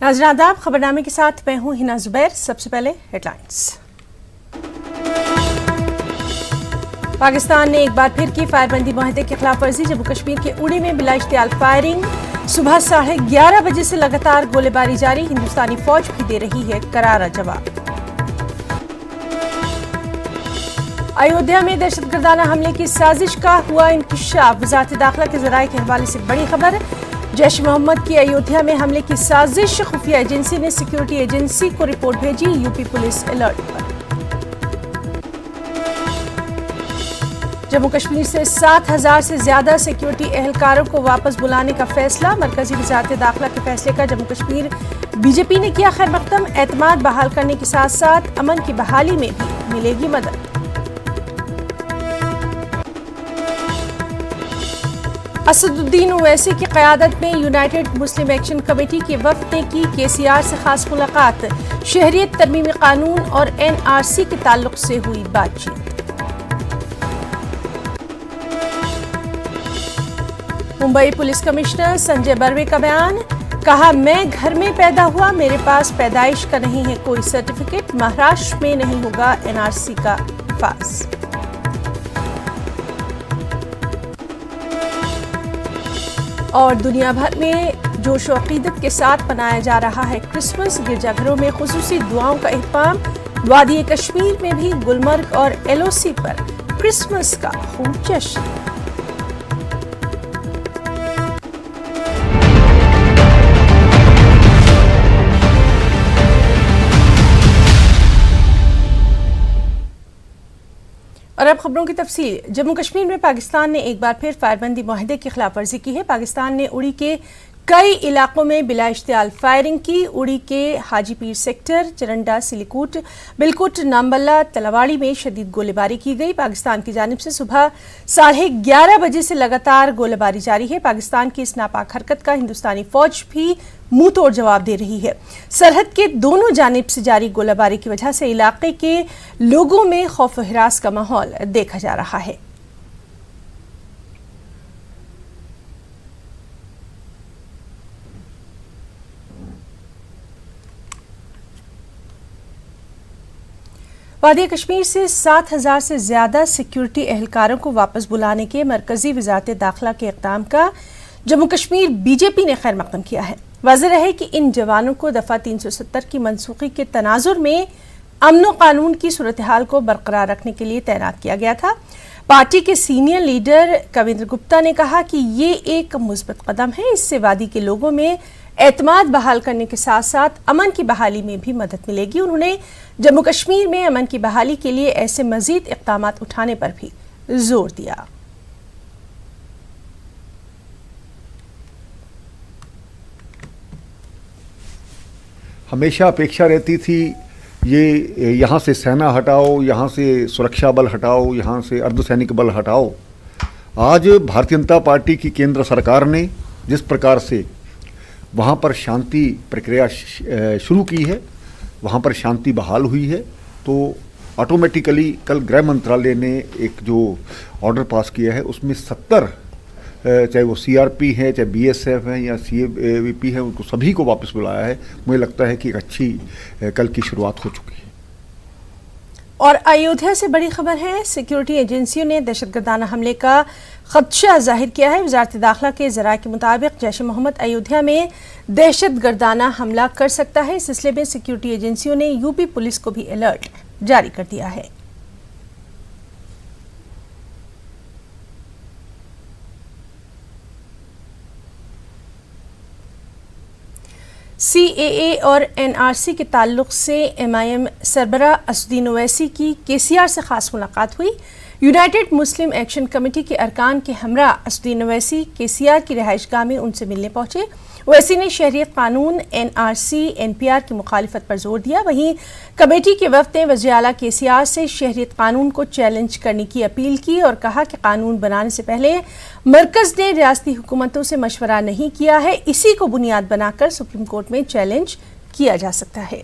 नाज़रीन आदाब, खबरनामे के साथ मैं हूं हिना जुबैर। सबसे पहले हेडलाइंस। पाकिस्तान ने एक बार फिर की फायरबंदी मुआहदे की खिलाफ वर्जी। जम्मू कश्मीर के उड़ी में बिला इश्तियाल फायरिंग। सुबह 11:30 बजे से लगातार गोलीबारी जारी। हिंदुस्तानी फौज भी दे रही है करारा जवाब। अयोध्या में दहशतगर्दाना हमले की साजिश का हुआ इंकशाफ। वजारत दाखिला के जराये के हवाले से बड़ी खबर। जैश मोहम्मद की अयोध्या में हमले की साजिश। खुफिया एजेंसी ने सिक्योरिटी एजेंसी को रिपोर्ट भेजी। यूपी पुलिस अलर्ट पर। जम्मू कश्मीर से 7,000 से ज्यादा सिक्योरिटी एहलकारों को वापस बुलाने का फैसला। मरकजी वजारत दाखिला के फैसले का जम्मू कश्मीर बीजेपी ने किया खैर मकदम। एतमाद बहाल करने के साथ साथ अमन की बहाली में भी मिलेगी मदद। असदुद्दीन ओवैसी की क़यादत में यूनाइटेड मुस्लिम एक्शन कमेटी के वफ़द ने की केसीआर से खास मुलाकात। शहरियत तरमीमी कानून और एनआरसी के ताल्लुक से हुई बातचीत। मुंबई पुलिस कमिश्नर संजय बर्वे का बयान। कहा, मैं घर में पैदा हुआ, मेरे पास पैदाइश का नहीं है कोई सर्टिफिकेट। महाराष्ट्र में नहीं होगा एनआरसी का पास। और दुनिया भर में जोश और अक़ीदत के साथ मनाया जा रहा है क्रिसमस। गिरजाघरों में खुसूसी दुआओं का एहतमाम। वादी कश्मीर में भी गुलमर्ग और एलओसी पर क्रिसमस का खूब जश्न। और अब खबरों की तफसील। जम्मू कश्मीर में पाकिस्तान ने एक बार फिर फायरबंदी मुआहदे की खिलाफ वर्जी की है। पाकिस्तान ने उड़ी के कई इलाकों में बिला इश्तियाल फायरिंग की। उड़ी के हाजीपीर सेक्टर, चरंडा, सिलीकूट, बिलकुट, नामबल्ला, तलावाड़ी में शदीद गोलीबारी की गई। पाकिस्तान की जानिब से सुबह 11:30 बजे से लगातार गोलीबारी जारी है। पाकिस्तान की इस नापाक हरकत का हिंदुस्तानी फौज भी मुंह तोड़ जवाब दे रही है। सरहद के दोनों जानिब से जारी गोलीबारी की वजह से इलाके के लोगों में खौफ व हिरास का माहौल देखा जा रहा है। वादी कश्मीर से 7,000 से ज्यादा सिक्योरिटी एहलकारों को वापस बुलाने के मरकजी वजारत दाखिला के इक़दाम का जम्मू कश्मीर बीजेपी ने खैर मकदम किया है। वाज़ेह है कि इन जवानों को दफ़ा 370 की मनसूखी के तनाजुर में अमन व कानून की सूरत हाल को बरकरार रखने के लिए तैनात किया गया था। पार्टी के सीनियर लीडर कविंद्र गुप्ता ने कहा कि ये एक मुस्बत कदम है। इससे वादी के लोगों में एतमाद बहाल करने के साथ साथ अमन की बहाली में भी मदद मिलेगी। उन्होंने जम्मू कश्मीर में अमन की बहाली के लिए ऐसे मजीद इक़दाम उठाने पर भी जोर दिया। हमेशा अपेक्षा रहती थी ये यहाँ से सेना हटाओ, यहाँ से सुरक्षा बल हटाओ, यहाँ से अर्धसैनिक बल हटाओ। आज भारतीय जनता पार्टी की केंद्र सरकार ने जिस प्रकार से वहाँ पर शांति प्रक्रिया शुरू की है, वहाँ पर शांति बहाल हुई है, तो ऑटोमेटिकली कल गृह मंत्रालय ने एक जो ऑर्डर पास किया है उसमें 70 चाहे वो सीआरपी है, चाहे बीएसएफ है या सीएवीपी है, उनको सभी को वापस बुलाया है। मुझे लगता है कि एक अच्छी कल की शुरुआत हो चुकी है। और अयोध्या से बड़ी खबर है। सिक्योरिटी एजेंसियों ने दहशतगर्दाना हमले का खदशा जाहिर किया है। वजारत दाखिला के ज़राए के मुताबिक जैश मोहम्मद अयोध्या में दहशतगर्दाना हमला कर सकता है। इस सिलसिले में सिक्योरिटी एजेंसियों ने यूपी पुलिस को भी अलर्ट जारी कर दिया है। सीएए और एनआरसी के ताल्लुक से एमआईएम सरबराह असदुद्दीन ओवैसी की केसीआर से खास मुलाकात हुई। यूनाइटेड मुस्लिम एक्शन कमेटी के अरकान के हमरा असदुद्दीन ओवैसी केसीआर की रिहाइशगाह में उनसे मिलने पहुंचे। ओवैसी ने शहरियत कानून, एनआरसी, एनपीआर की मुखालिफत पर जोर दिया। वहीं कमेटी के वफ़द ने वज़ीर आला केसीआर से शहरियत कानून को चैलेंज करने की अपील की और कहा कि कानून बनाने से पहले मरकज़ ने रियासती हुकूमतों से मशवरा नहीं किया है। इसी को बुनियाद बनाकर सुप्रीम कोर्ट में चैलेंज किया जा सकता है।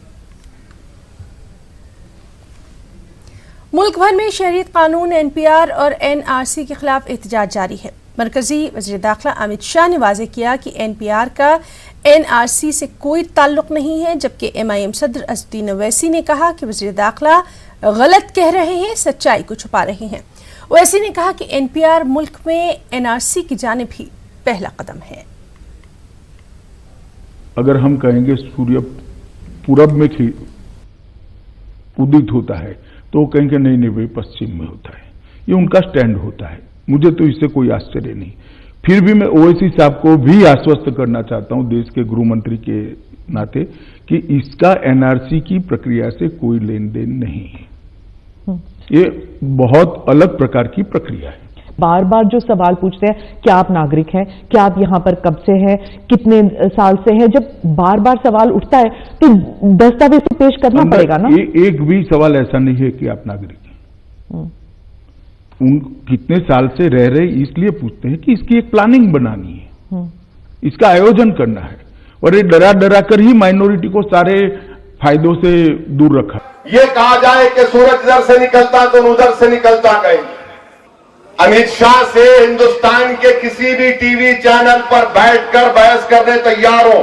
मुल्क भर में शहरियत कानून, एनपीआर और एनआरसी के खिलाफ एहतजाज जारी है। मरकजी वज़ीर दाखिला अमित शाह ने वाज़ेह किया कि NPR का NRC से कोई ताल्लुक नहीं है, जबकि MIM सदर असदुद्दीन ओवैसी ने कहा कि वज़ीर दाखिला गलत कह रहे हैं, सच्चाई को छुपा रहे हैं। ओवैसी ने कहा कि NPR मुल्क में NRC की जानिब ही पहला कदम है। अगर हम कहेंगे सूर्य पूरब में उदित होता है तो वो कहेंगे नहीं नहीं वही पश्चिम में होता है, ये उनका स्टैंड होता है। मुझे तो इससे कोई आश्चर्य नहीं। फिर भी मैं ओवैसी साहब को भी आश्वस्त करना चाहता हूं देश के गृह मंत्री के नाते कि इसका NRC की प्रक्रिया से कोई लेन देन नहीं है। ये बहुत अलग प्रकार की प्रक्रिया है। बार बार जो सवाल पूछते हैं, क्या आप नागरिक हैं, क्या आप यहाँ पर कब से हैं, कितने साल से हैं, जब बार बार सवाल उठता है तो दस्तावेज तो पेश करना पड़ेगा ना। एक भी सवाल ऐसा नहीं है कि आप नागरिक हैं। उन कितने साल से रह रहे इसलिए पूछते हैं कि इसकी एक प्लानिंग बनानी है, इसका आयोजन करना है, और ये डरा डरा कर ही माइनॉरिटी को सारे फायदों से दूर रखा। ये कहा जाए कि सूरज इधर से निकलता तो उधर से निकलता कहीं। अमित शाह से हिंदुस्तान के किसी भी टीवी चैनल पर बैठकर बहस करने तैयार हो,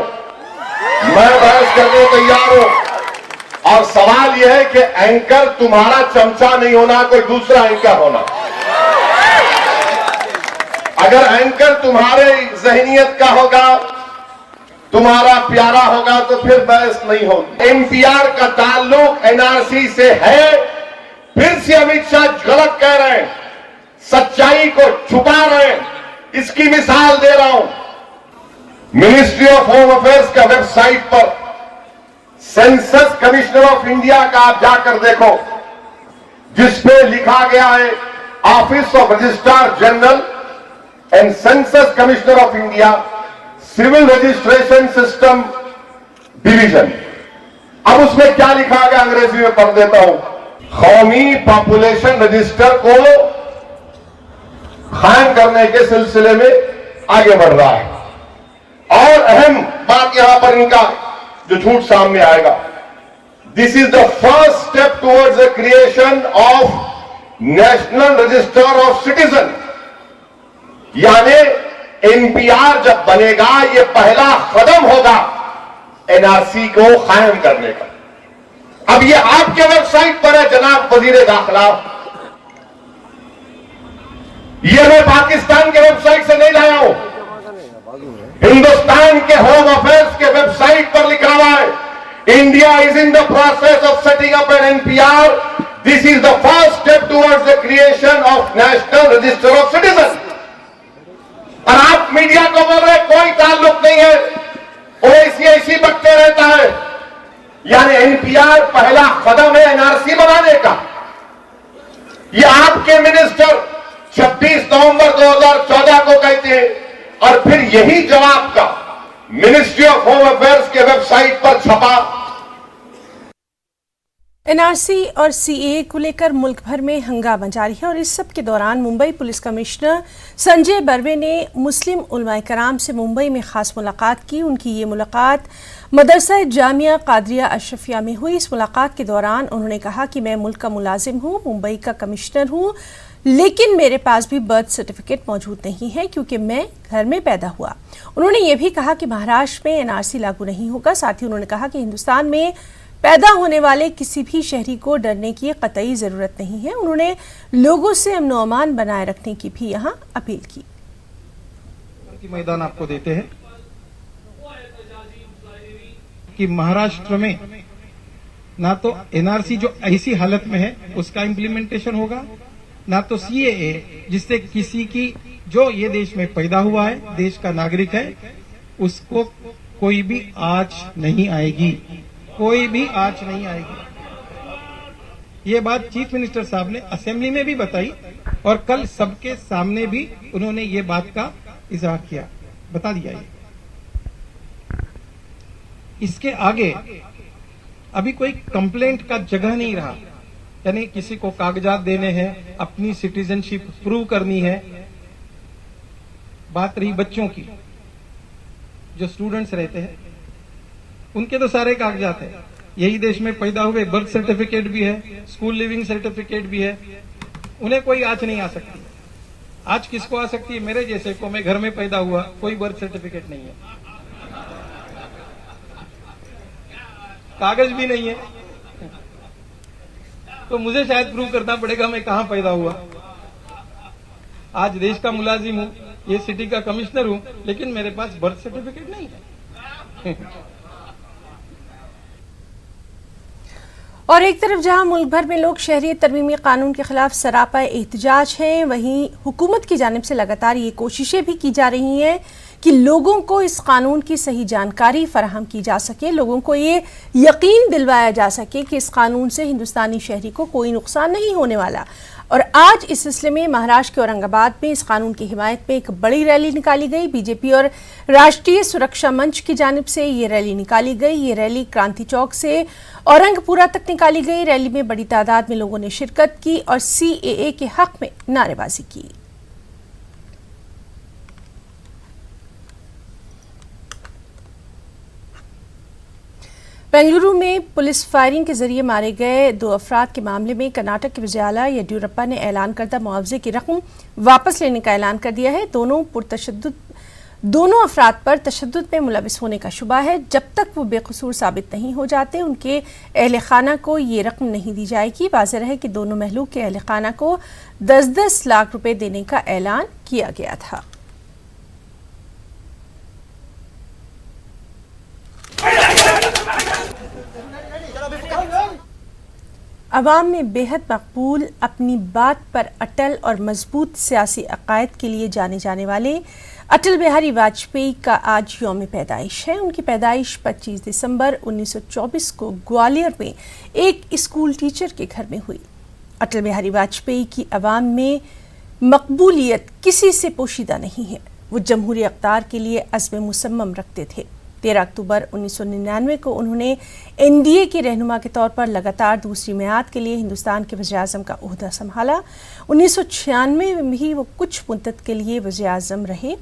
मैं बहस करने तैयार हूं। और सवाल यह है कि एंकर तुम्हारा चमचा नहीं होना, कोई दूसरा एंकर होना। अगर एंकर तुम्हारे जहनियत का होगा, तुम्हारा प्यारा होगा, तो फिर बहस नहीं होगी। NPR का ताल्लुक NRC से है, फिर से अमित शाह गलत कह रहे हैं, सच्चाई को छुपा रहे हैं। इसकी मिसाल दे रहा हूं। मिनिस्ट्री ऑफ होम अफेयर्स का वेबसाइट पर सेंसस कमिश्नर ऑफ इंडिया का आप जाकर देखो, जिसपे लिखा गया है office of registrar general and census commissioner of India civil registration system division. अब उसमें क्या लिखा गया अंग्रेजी में पढ़ देता हूं। कौमी पॉपुलेशन रजिस्टर को कायम करने के सिलसिले में आगे बढ़ रहा है। और अहम बात यहां पर इनका जो झूठ सामने आएगा, this is the first step towards the creation of national register of citizen. यानी NPR जब बनेगा, यह पहला कदम होगा NRC को कायम करने का। अब यह आपके वेबसाइट पर है जनाब वजीर दाखिला, यह मैं पाकिस्तान के वेबसाइट से नहीं लाया हूं, हिंदुस्तान के होम अफेयर्स के वेबसाइट पर लिखा हुआ है। India is in the process of setting up an NPR। This is the first step towards the creation of national register of citizen. और आप मीडिया को बोल रहे कोई ताल्लुक नहीं है, ओवैसी ऐसी बकते रहता है। यानी NPR पहला कदम है NRC बनाने का। ये आपके मिनिस्टर 26 नवंबर 2014 को कहते हैं, और फिर यही जवाब का मिनिस्ट्री ऑफ होम अफेयर्स के वेबसाइट पर छपा। NRC और CAA को लेकर मुल्क भर में हंगामा जारी है, और इस सब के दौरान मुंबई पुलिस कमिश्नर संजय बर्वे ने मुस्लिम उलमाए कराम से मुंबई में खास मुलाकात की। उनकी ये मुलाकात मदरसा जामिया कादरिया अशरफिया में हुई। इस मुलाकात के दौरान उन्होंने कहा कि मैं मुल्क का मुलाजिम हूँ, मुंबई का कमिश्नर हूँ, लेकिन मेरे पास भी बर्थ सर्टिफिकेट मौजूद नहीं है क्योंकि मैं घर में पैदा हुआ। उन्होंने ये भी कहा कि महाराष्ट्र में NRC लागू नहीं होगा। साथ ही उन्होंने कहा कि हिंदुस्तान में पैदा होने वाले किसी भी शहरी को डरने की कतई ज़रूरत नहीं है। उन्होंने लोगों से अमन व अमान बनाए रखने की भी यहाँ अपील की। मैदान आपको देते हैं कि महाराष्ट्र में ना तो NRC जो ऐसी हालत में है उसका इम्प्लीमेंटेशन होगा, ना तो CAA जिससे किसी की जो ये देश में पैदा हुआ है, देश का नागरिक है, उसको कोई भी आंच नहीं आएगी, कोई भी आंच नहीं आएगी। ये बात चीफ मिनिस्टर साहब ने असेंबली में भी बताई, और कल सबके सामने भी उन्होंने ये बात का इजहार किया, बता दिया। ये इसके आगे अभी कोई कंप्लेंट का जगह नहीं रहा। यानी किसी को कागजात देने हैं, अपनी सिटीजनशिप प्रूव करनी है। बात रही बच्चों की, जो स्टूडेंट्स रहते हैं उनके तो सारे कागजात है, यही देश में पैदा हुए, बर्थ सर्टिफिकेट भी है, स्कूल लिविंग सर्टिफिकेट भी है, उन्हें कोई आंच नहीं आ सकती। आज किसको आ सकती है? मेरे जैसे को, मैं घर में पैदा हुआ, कोई बर्थ सर्टिफिकेट नहीं है, कागज भी नहीं है, तो मुझे शायद प्रूव करना पड़ेगा मैं कहां पैदा हुआ। आज देश का मुलाजिम हूं, ये सिटी का कमिश्नर हूं, लेकिन मेरे पास बर्थ सर्टिफिकेट नहीं है। और एक तरफ जहां मुल्क भर में लोग शहरियत तरमीमी कानून के खिलाफ सरापा एहतजाज हैं, वहीं हुकूमत की जानिब से लगातार ये कोशिशें भी की जा रही हैं कि लोगों को इस कानून की सही जानकारी फराहम की जा सके, लोगों को ये यकीन दिलवाया जा सके कि इस कानून से हिंदुस्तानी शहरी को कोई नुकसान नहीं होने वाला। और आज इस सिलसिले में महाराष्ट्र के औरंगाबाद में इस कानून की हिमायत में एक बड़ी रैली निकाली गई। बीजेपी और राष्ट्रीय सुरक्षा मंच की जानिब से ये रैली निकाली गई। ये रैली क्रांति चौक से औरंगपुरा तक निकाली गई। रैली में बड़ी तादाद में लोगों ने शिरकत की और CAA के हक में नारेबाजी की। बेंगलुरु में पुलिस फायरिंग के जरिए मारे गए 2 अफराद के मामले में कर्नाटक के विजयाला येडियुरप्पा ने ऐलान करदा मुआवजे की रकम वापस लेने का ऐलान कर दिया है। दोनों अफराद पर तशद्दुद में मुलविस होने का शुबा है। जब तक वो बेकसूर साबित नहीं हो जाते, उनके अहल खाना को ये रकम नहीं दी जाएगी। वाज़ेह है कि दोनों महलूक के अहल खाना को 10-10 लाख रुपए देने का ऐलान किया गया था। अवाम में बेहद मकबूल, अपनी बात पर अटल और मजबूत सियासी अकायद के लिए जाने जाने वाले अटल बिहारी वाजपेयी का आज यौम पैदाइश है। उनकी पैदाइश 25 दिसंबर 1924 को ग्वालियर में एक स्कूल टीचर के घर में हुई। अटल बिहारी वाजपेयी की अवाम में मकबूलियत किसी से पोशीदा नहीं है। वो जमहूरी इक़्तिदार के लिए अज़्म मुसम्मम रखते थे। 13 अक्टूबर 1999 को उन्होंने NDA के रहनुमा के तौर पर लगातार दूसरी मियाद के लिए हिंदुस्तान के वज़ीर-ए-आज़म का ओहदा संभाला। 1996 में भी वो कुछ मुद्दत के लिए वज़ीर-ए-आज़म रहे।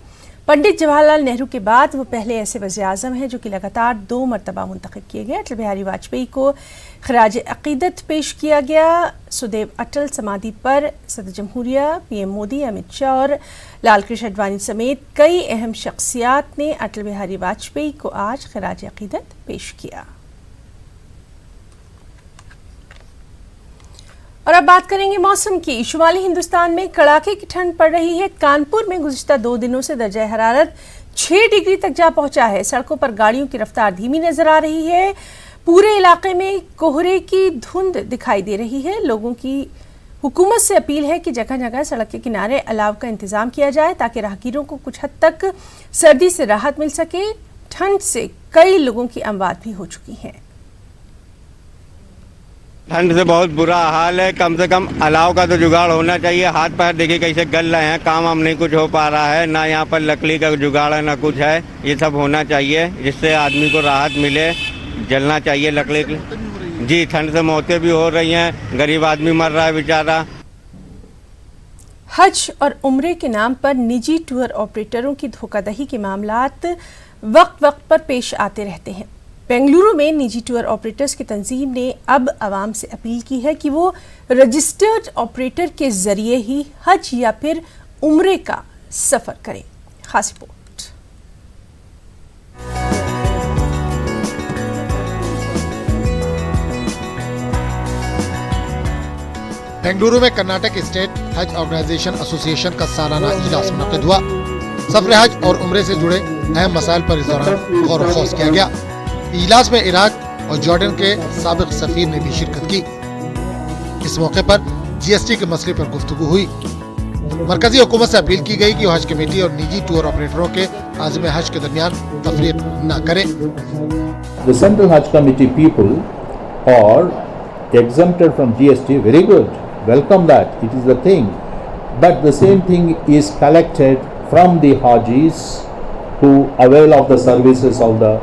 पंडित जवाहरलाल नेहरू के बाद वो पहले ऐसे वज़ीर-ए-आज़म हैं जो कि लगातार 2 मरतबा मुंतखब किए गए। अटल बिहारी वाजपेयी को खराज अक़ीदत पेश किया गया। सुदेव अटल समाधि पर सदर जमहूरिया, PM मोदी, अमित शाह और लाल कृष्ण आडवाणी समेत कई अहम शख्सियात ने अटल बिहारी वाजपेयी को आज खराज अक़ीदत पेश किया। और अब बात करेंगे मौसम की। शुमाली हिंदुस्तान में कड़ाके की ठंड पड़ रही है। कानपुर में गुज़िश्ता 2 दिनों से दर्जा हरारत 6 डिग्री तक जा पहुंचा है। सड़कों पर गाड़ियों की रफ्तार धीमी नजर आ रही है। पूरे इलाके में कोहरे की धुंध दिखाई दे रही है। लोगों की हुकूमत से अपील है कि जगह जगह सड़क के किनारे अलाव का इंतजाम किया जाए ताकि राहगीरों को कुछ हद तक सर्दी से राहत मिल सके। ठंड से कई लोगों की अमवात भी हो चुकी हैं। ठंड से बहुत बुरा हाल है। कम से कम अलाव का तो जुगाड़ होना चाहिए। हाथ पैर देखिए कैसे गल रहे हैं, काम हम नहीं कुछ हो पा रहा है, ना यहाँ पर लकड़ी का जुगाड़ है ना कुछ है। ये सब होना चाहिए जिससे आदमी को राहत मिले। जलना चाहिए लकड़ी जी। ठंड से मौतें भी हो रही हैं, गरीब आदमी मर रहा है बेचारा। हज और उम्रे के नाम पर निजी टूर ऑपरेटरों की धोखाधड़ी के मामलात वक्त वक्त पर पेश आते रहते हैं। बेंगलुरु में निजी टूर ऑपरेटर्स की तंजीम ने अब आवाम से अपील की है कि वो रजिस्टर्ड ऑपरेटर के जरिए ही हज या फिर उम्रे का सफर करें। खास रिपोर्ट। बेंगलुरु में कर्नाटक स्टेट हज ऑर्गेनाइजेशन एसोसिएशन का सालाना इजलास मुनक़िद हुआ। सफर हज और उम्रे से जुड़े अहम मसाइल पर इस दौरान गौर व खौज किया गया। इजलास में इराक और जॉर्डन के साबिक सफीर ने भी शिरकत की। इस मौके पर GST के मसले पर गुफ्तगू हुई। मरकजी हुकूमत से अपील की गई कि हज कमेटी और निजी टूर ऑपरेटरों के आज़िम हज के दरमियान तफरीक न करें। The Central Hajj Committee people are exempted from GST. Very good. Welcome that. It is the thing. But the same thing is collected from the Hajis who avail of the services of the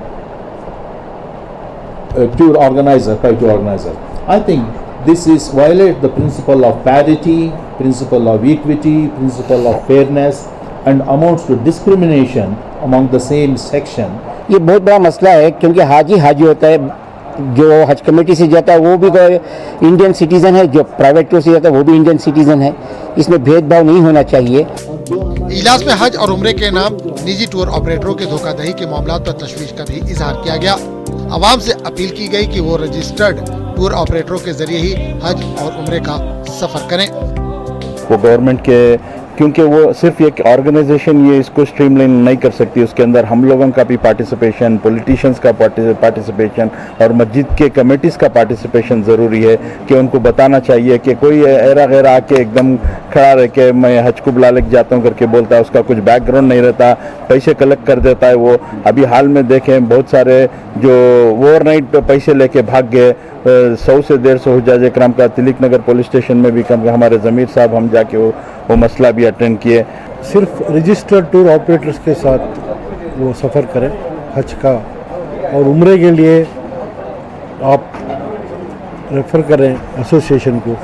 tour organizer, tour organizer. I think this is violate the principle of parity, principle of equity, principle of fairness, and amounts to discrimination among the same section. ये बहुत बड़ा मसला है क्योंकि हाजी हाजी होता है, जो हज कमेटी से जाता है वो भी इंडियन सिटीजन है, जो प्राइवेट टूर से जाता है वो भी इंडियन सिटीजन है। इसमें भेदभाव नहीं होना चाहिए। इजलास में हज और उम्रे के नाम निजी टूर ऑपरेटरों के धोखाधड़ी के मामलों पर तशवीश का भी इजहार किया गया। आवाम से अपील की गई कि वो रजिस्टर्ड टूर ऑपरेटरों के जरिए ही हज और उम्रे का सफर करें। वो गवर्नमेंट के, क्योंकि वो सिर्फ एक ऑर्गेनाइजेशन ये इसको स्ट्रीमलाइन नहीं कर सकती, उसके अंदर हम लोगों का भी पार्टिसिपेशन, पॉलिटिशियंस का पार्टिसिपेशन और मस्जिद के कमेटीज़ का पार्टिसिपेशन ज़रूरी है। कि उनको बताना चाहिए कि कोई एरा गैर आके एकदम खड़ा रह के मैं हज को बुला लेके जाता हूँ करके बोलता है, उसका कुछ बैकग्राउंड नहीं रहता, पैसे कलेक्ट कर देता है वो। अभी हाल में देखें बहुत सारे जो ओवरनाइट पे पैसे लेके भाग गए, 100 से 150 हुज्जाज इकराम का तिलक नगर पुलिस स्टेशन में भी कम, हमारे ज़मीर साहब हम जाके वो मसला भी अटेंड किए। सिर्फ रजिस्टर्ड टूर ऑपरेटर्स के साथ वो सफ़र करें हज का, और उम्रे के लिए आप रेफ़र करें एसोसिएशन को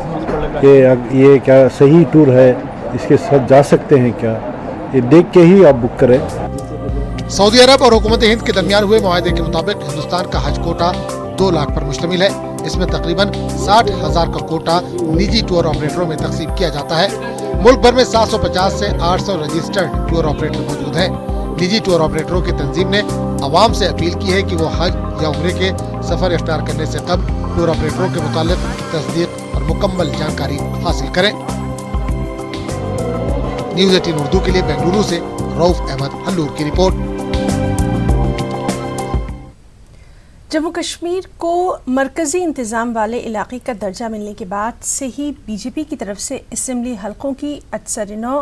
कि ये क्या सही टूर है, इसके साथ जा सकते हैं क्या, ये देख के ही आप बुक करें। सऊदी अरब और हुकूमत हिंद के दरमियान हुए मुआहदे के मुताबिक हिंदुस्तान का हज कोटा 2 लाख पर मुश्तमिल है। इसमें तकरीबन 60,000 का कोटा निजी टूर ऑपरेटरों में तकसीम किया जाता है। मुल्क भर में 750 से 800 रजिस्टर्ड टूर ऑपरेटर मौजूद हैं। निजी टूर ऑपरेटरों की तंजीम ने आवाम से अपील की है कि वो हज या उम्रे के सफर इख्तियार करने से कबल टूर ऑपरेटरों के मुतालिक तस्दीक और मुकम्मल जानकारी हासिल करें। न्यूज़ 18 उर्दू के लिए बेंगलुरु से रऊफ अहमद हल्लूर की रिपोर्ट। जम्मू कश्मीर को मरकजी इंतज़ाम वाले इलाके का दर्जा मिलने के बाद से ही बीजेपी की तरफ से असेंबली हलकों की अक्सर-ए-नौ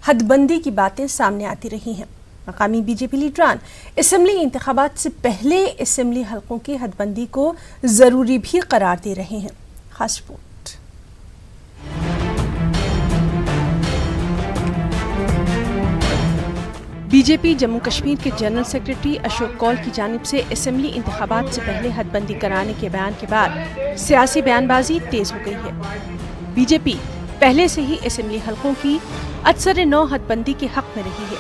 हदबंदी की बातें सामने आती रही हैं। मकामी बीजेपी लीडरान असेंबली इंतखाबात से पहले असेंबली हलकों की हदबंदी को ज़रूरी भी करार दे रहे हैं। खास रिपोर्ट। बीजेपी जम्मू कश्मीर के जनरल सेक्रेटरी अशोक कौल की जानिब से असेंबली इंतखाबात से पहले हदबंदी कराने के बयान के बाद सियासी बयानबाजी तेज हो गई है। बीजेपी पहले से ही असेंबली हलकों की अक्सर-ए-नौ हदबंदी के हक में रही है।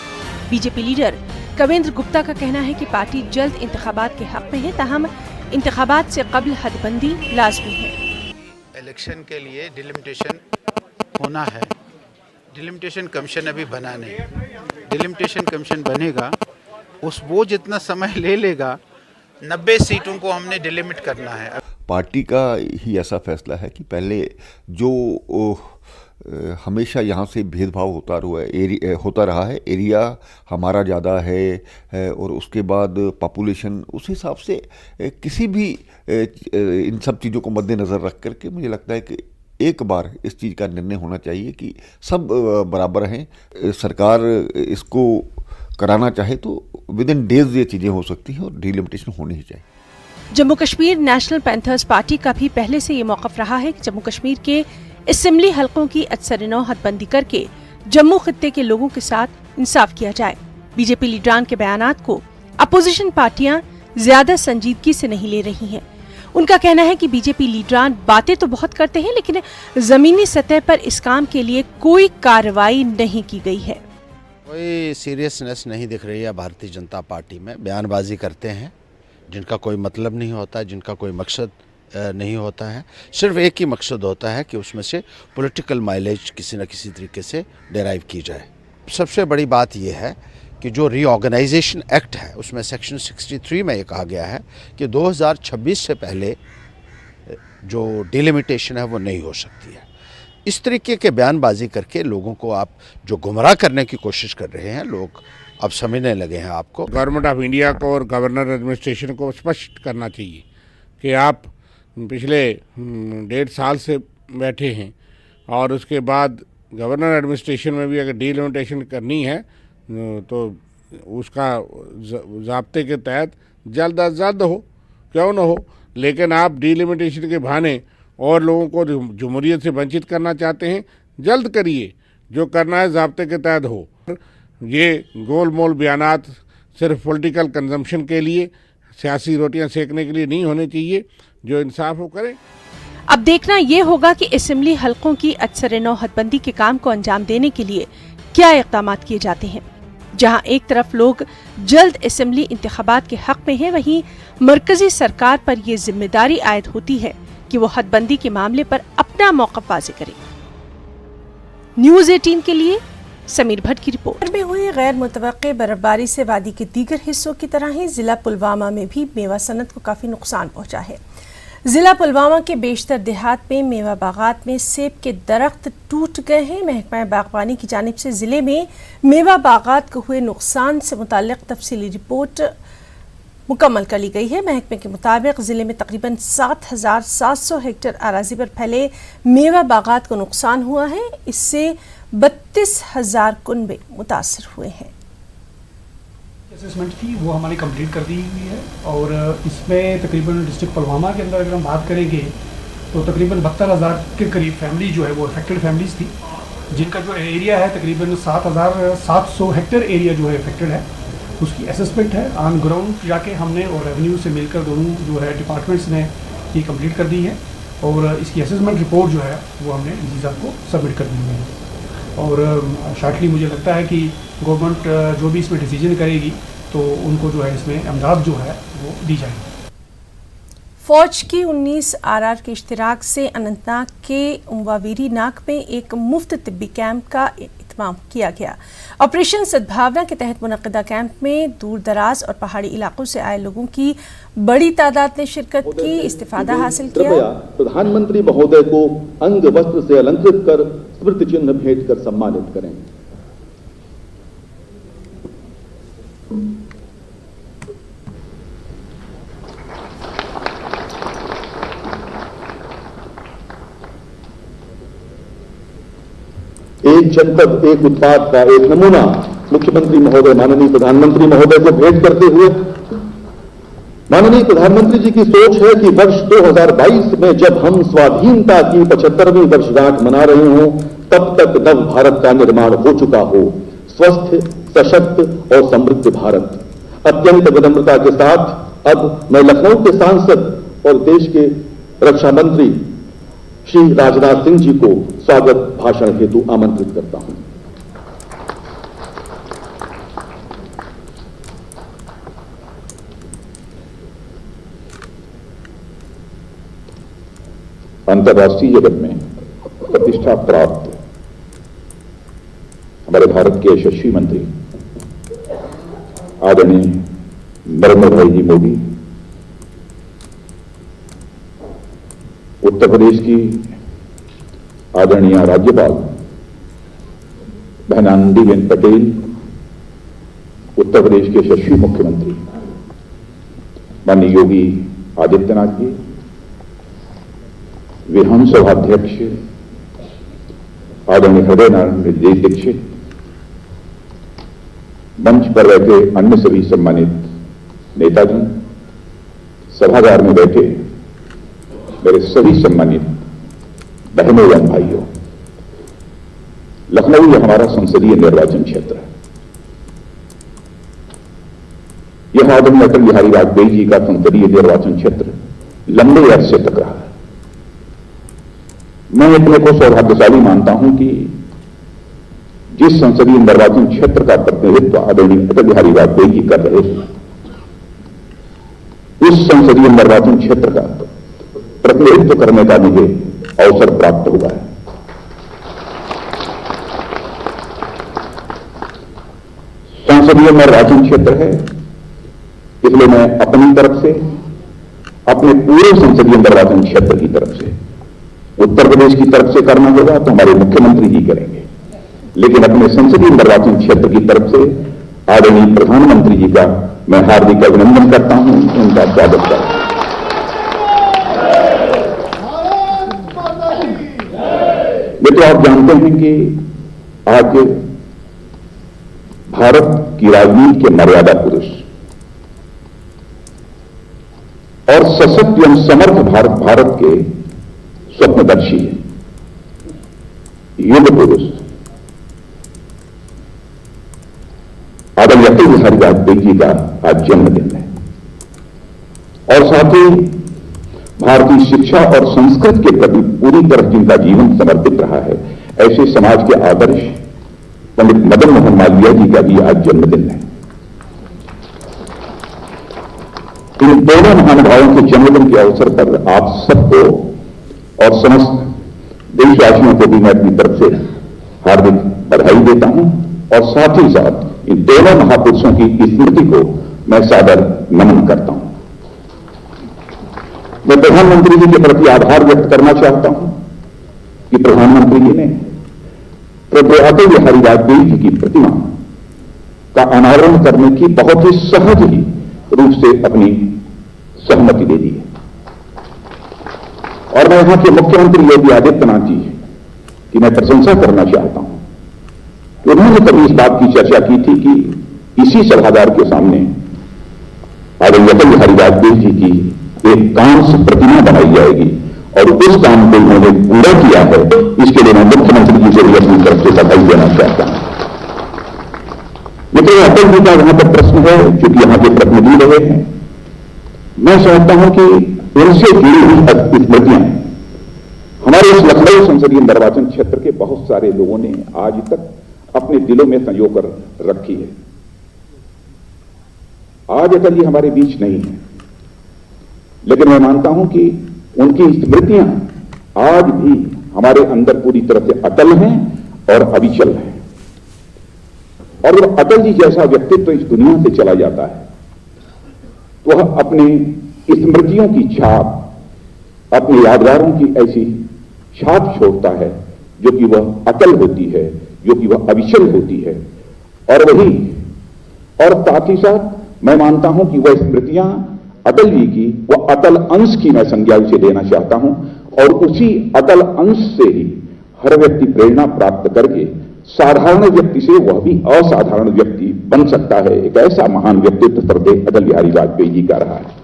बीजेपी लीडर कवेंद्र गुप्ता का कहना है कि पार्टी जल्द इंतखाबात के हक में है, ताहम इंतखाबात से कबल हदबंदी लाजमी है। इलेक्शन के लिए डिलिमिटेशन होना है। डिलिमिटेशन कमीशन अभी बना नहीं। डिलिमिटेशन कमीशन बनेगा, वो जितना समय ले लेगा, 90 सीटों को हमने डिलिमिट करना है। पार्टी का ही ऐसा फैसला है कि पहले जो हमेशा यहाँ से भेदभाव होता रहा है, एरिया हमारा ज़्यादा है और उसके बाद पॉपुलेशन, उस हिसाब से किसी भी इन सब चीज़ों को मद्देनज़र रख करके मुझे लगता है कि एक बार इस चीज़ का निर्णय होना चाहिए कि सब बराबर हैं। सरकार इसको कराना चाहे तो विद इन डेज ये चीज़ें हो सकती हैं और डिलिमिटेशन होनी ही चाहिए। Jammu Kashmir national panthers party का भी पहले से ये मौक़िफ़ रहा है कि जम्मू कश्मीर के असेंबली हलकों की अक्सर-ए-नौ हदबंदी करके जम्मू खित्ते के लोगों के साथ इंसाफ किया जाए। बीजेपी लीडरान के बयानात को अपोजिशन पार्टियां ज्यादा संजीदगी से नहीं ले रही हैं। उनका कहना है कि बीजेपी लीडरान बातें तो बहुत करते हैं, लेकिन जमीनी सतह पर इस काम के लिए कोई कार्रवाई नहीं की गई है। कोई सीरियसनेस नहीं दिख रही है भारतीय जनता पार्टी में। बयानबाजी करते हैं जिनका कोई मतलब नहीं होता, जिनका कोई मकसद नहीं होता है। सिर्फ एक ही मकसद होता है कि उसमें से पॉलिटिकल माइलेज किसी न किसी तरीके से डेराइव की जाए। सबसे बड़ी बात यह है कि जो रीऑर्गेनाइजेशन एक्ट है उसमें सेक्शन 63 में ये कहा गया है कि 2026 से पहले जो डिलिमिटेशन है वो नहीं हो सकती है। इस तरीके के बयानबाजी करके लोगों को आप जो गुमराह करने की कोशिश कर रहे हैं, लोग अब समझने लगे हैं आपको। गवर्नमेंट ऑफ इंडिया को और गवर्नर एडमिनिस्ट्रेशन को स्पष्ट करना चाहिए कि आप पिछले 1.5 साल से बैठे हैं और उसके बाद गवर्नर एडमिनिस्ट्रेशन में भी अगर डिलिमिटेशन करनी है तो उसका ज़ाब्ते के तहत जल्द अज जल्द हो, क्यों न हो, लेकिन आप डिलिमिटेशन के बहाने और लोगों को जमहूरियत से वंचित करना चाहते हैं, जल्द करिए, जो करना है ज़ाब्ते के तहत हो। ये गोल मोल बयानात सिर्फ पॉलिटिकल कंजम्पशन के लिए, सियासी रोटियां सेकने के लिए नहीं होने चाहिए। जो इंसाफ हो करें। अब देखना ये होगा कि असेंबली हलकों की अक्सर-ए-नौ हदबंदी के काम को अंजाम देने के लिए क्या इक़दामात किए जाते हैं। जहां एक तरफ लोग जल्द असेंबली इंतखाबात के हक में हैं, वहीं मरकजी सरकार पर यह जिम्मेदारी आयद होती है कि वो हदबंदी के मामले पर अपना मौक़िफ़ वाज़ेह करे। न्यूज़ 18 के लिए समीर भट्ट की रिपोर्ट। में हुई गैर मुतवक्के बर्फबारी से वादी के दीगर हिस्सों की तरह ही जिला पुलवामा में भी मेवा सनत को काफ़ी नुकसान पहुंचा है। जिला पुलवामा के बेशतर देहात में मेवा बागात में सेब के दरख्त टूट गए हैं। महकमा बागवानी की जानिब से जिले में मेवा बागात को हुए नुकसान से मुताल्लिक तफसीली रिपोर्ट मुकम्मल कर ली गई है। महकमे के मुताबिक जिले में तकरीबन 7,700 हेक्टेयर अराजी पर फैले मेवा बागात को नुकसान हुआ है। इससे 32,000 कुनबे मुतासर हुए हैं। असेसमेंट थी वो हमारी कंप्लीट कर दी हुई है और इसमें तकरीबन डिस्ट्रिक्ट पुलवामा के अंदर अगर हम बात करेंगे तो तकरीबन 72,000 के करीब फैमिली जो है वो अफेक्टेड फैमिलीज थी, जिनका जो एरिया है तकरीबन 7,700 हेक्टेयर एरिया जो है अफेक्टेड है। उसकी असेसमेंट है ऑन ग्राउंड जाके हमने और रेवेन्यू से मिलकर दोनों जो है डिपार्टमेंट्स ने ये कंप्लीट कर दी है और इसकी असेसमेंट रिपोर्ट जो है वो हमने डीसी साहब को सबमिट कर दी है और शॉर्टली मुझे लगता है कि गवर्नमेंट जो भी इसमें डिसीजन करेगी तो उनको जो है इसमें अमदाद जो है वो दी जाएगी। फौज की 19 आरआर के इश्तिराक से अनंतनाग के उमवावीरी नाक में एक मुफ्त तिब्बी कैंप का इत्माम किया गया। ऑपरेशन सद्भावना के तहत मुनक्किदा कैंप में दूर दराज और पहाड़ी इलाकों से आए लोगों की बड़ी तादाद ने शिरकत की, इस्तिफादा हासिल किया। प्रधानमंत्री महोदय को अंग वस्त्र से अलंकृत कर स्मृति चिन्ह भेंट कर सम्मानित करें। एक जनपद एक उत्पाद का एक नमूना मुख्यमंत्री महोदय माननीय प्रधानमंत्री महोदय को भेंट करते हुए, माननीय प्रधानमंत्री जी की सोच है कि वर्ष 2022 में जब हम स्वाधीनता की 75वीं वर्षगांठ मना रहे हों, तब तक नव भारत का निर्माण हो चुका हो, स्वस्थ, सशक्त और समृद्ध भारत। अत्यंत विनम्रता के साथ अब मैं लखनऊ के सांसद और देश के रक्षा मंत्री श्री राजनाथ सिंह जी को स्वागत भाषण हेतु आमंत्रित करता हूं। अंतर्राष्ट्रीय जगत में प्रतिष्ठा प्राप्त हमारे भारत के यशस्वी मंत्री आदरणीय नरेंद्र भाई जी मोदी, उत्तर प्रदेश की आदरणीय राज्यपाल बहन आनंदीबेन पटेल, उत्तर प्रदेश के यशस्वी मुख्यमंत्री माननीय योगी आदित्यनाथ जी, विधानसभा अध्यक्ष आदरणीय हृदय नारायण दीक्षित, मंच पर बैठे अन्य सभी सम्मानित नेताजी, सभागार में बैठे मेरे सभी सम्मानित बहनों एवं भाइयों, लखनऊ यह हमारा संसदीय निर्वाचन क्षेत्र है। यह आदरणीय अटल बिहारी वाजपेयी जी का संसदीय निर्वाचन क्षेत्र लंबे अरसे तक रहा है। मैं अपने को सौभाग्यशाली मानता हूं कि जिस संसदीय निर्वाचन क्षेत्र का प्रतिनिधित्व आदरणीय अटल बिहारी वाजपेयी जी कर रहे थे, उस संसदीय निर्वाचन क्षेत्र का प्रतिनिधित्व करने का मुझे अवसर प्राप्त हुआ है। संसदीय निर्वाचन क्षेत्र है, इसलिए मैं अपनी तरफ से, अपने पूरे संसदीय निर्वाचन क्षेत्र की तरफ से, उत्तर प्रदेश की तरफ से करना होगा तो हमारे मुख्यमंत्री जी करेंगे, लेकिन अपने संसदीय निर्वाचन क्षेत्र की तरफ से आदरणीय प्रधानमंत्री जी का मैं हार्दिक अभिनंदन करता हूं, उनका स्वागत करता हूं। मित्रों, आप जानते हैं कि आज भारत की राजनीति के मर्यादा पुरुष और सशक्त एवं समर्थ भारत के स्वप्नदर्शी है, युग पुरुष आदरणीय अटल बिहारी वाजपेयी जी का आज जन्मदिन है और साथ ही भारतीय शिक्षा और संस्कृत के प्रति पूरी तरह जिनका जीवन समर्पित रहा है, ऐसे समाज के आदर्श पंडित मदन मोहन मालवीय जी का भी आज जन्मदिन है। इन दोनों महानुभावों के जन्मदिन के अवसर पर आप सबको और समस्त देशवासियों को भी मैं अपनी तरफ से हार्दिक बधाई देता हूं और साथ ही साथ इन दोनों महापुरुषों की स्मृति को मैं सादर नमन करता हूं। मैं प्रधानमंत्री जी के प्रति आभार व्यक्त करना चाहता हूं कि प्रधानमंत्री जी ने अटल बिहारी वाजपेयी जी की प्रतिमा का अनावरण करने की बहुत ही सहज ही रूप से अपनी सहमति दे दी है। और मैं यहां के मुख्यमंत्री योगी आदित्यनाथ जी की मैं प्रशंसा करना चाहता हूं कि उन्होंने कभी इस बात की चर्चा की थी कि इसी सभागार के सामने आदरणीय अटल बिहारी वाजपेयी जी की एक कांस्य प्रतिमा बनाई जाएगी और उस काम को उन्होंने पूरा किया है। इसके लिए मैं मुख्यमंत्री जी को भी अपनी तरफ से बधाई देना चाहता हूं। लेकिन अटल जी का वहां पर प्रश्न है, क्योंकि यहां के प्रतिनिधि रहे हैं, मैं समझता हूं कि उनसे जुड़ी हुई स्मृतियां हमारे इस लखनऊ संसदीय निर्वाचन क्षेत्र के बहुत सारे लोगों ने आज तक अपने दिलों में संजो कर रखी है। आज अटल जी हमारे बीच नहीं है, लेकिन मैं मानता हूं कि उनकी स्मृतियां आज भी हमारे अंदर पूरी तरह से अटल हैं और अविचल हैं। और जब अटल जी जैसा व्यक्तित्व इस दुनिया से चला जाता है तो वह अपनी स्मृतियों की छाप, अपने यादगारों की ऐसी छाप छोड़ता है जो कि वह अटल होती है, जो कि वह अविचल होती है। और साथ ही साथ मैं मानता हूं कि वह स्मृतियां अटल जी की, वह अटल अंश की मैं संज्ञा उसे देना चाहता हूं और उसी अटल अंश से ही हर व्यक्ति प्रेरणा प्राप्त करके साधारण व्यक्ति से वह भी असाधारण व्यक्ति बन सकता है। एक ऐसा महान व्यक्तित्व स्वर्गीय अटल बिहारी वाजपेयी जी का रहा है।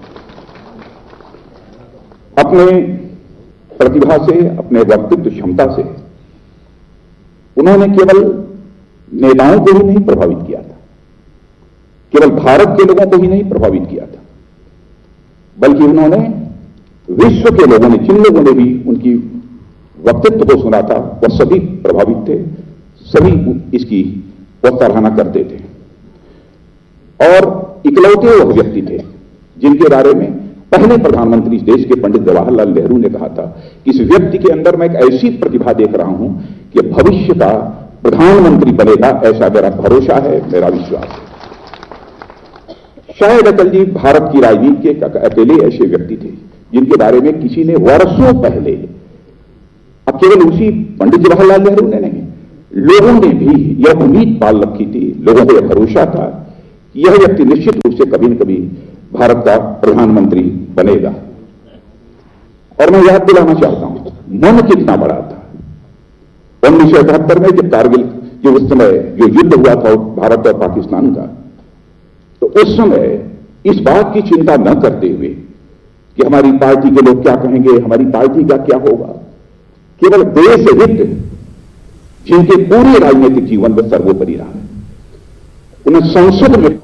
अपने प्रतिभा से, अपने व्यक्तित्व क्षमता से उन्होंने केवल नेताओं को ही नहीं प्रभावित किया था, केवल भारत के लोगों को ही नहीं प्रभावित किया था, बल्कि उन्होंने विश्व के लोगों ने, जिन लोगों ने भी उनकी व्यक्तित्व को सुना था, वह सभी प्रभावित थे, सभी इसकी वह सराहना करते थे। और इकलौते वह व्यक्ति थे जिनके बारे में पहले प्रधानमंत्री इस देश के पंडित जवाहरलाल नेहरू ने कहा था कि इस व्यक्ति के अंदर मैं एक ऐसी प्रतिभा देख रहा हूं कि भविष्य का प्रधानमंत्री बनेगा, ऐसा मेरा भरोसा है, मेरा विश्वास है। शायद अटल जी भारत की राजनीति के अकेले ऐसे व्यक्ति थे जिनके बारे में किसी ने वर्षों पहले, अब केवल उसी पंडित जवाहरलाल नेहरू ने नहीं, लोगों ने भी यह उम्मीद पाल रखी थी, लोगों को यह भरोसा था कि यह व्यक्ति निश्चित रूप से कभी न कभी भारत का प्रधानमंत्री बनेगा। और मैं याद दिलाना चाहता हूं, मन कितना बड़ा था 1971 में, जब कारगिल के उस समय जो युद्ध हुआ था भारत और पाकिस्तान का, तो उस समय इस बात की चिंता न करते हुए कि हमारी पार्टी के लोग क्या कहेंगे, हमारी पार्टी का क्या होगा, केवल देश हित जिनके पूरे राजनीतिक जीवन में सर्वोपरि रहा है, उन्हें संसद में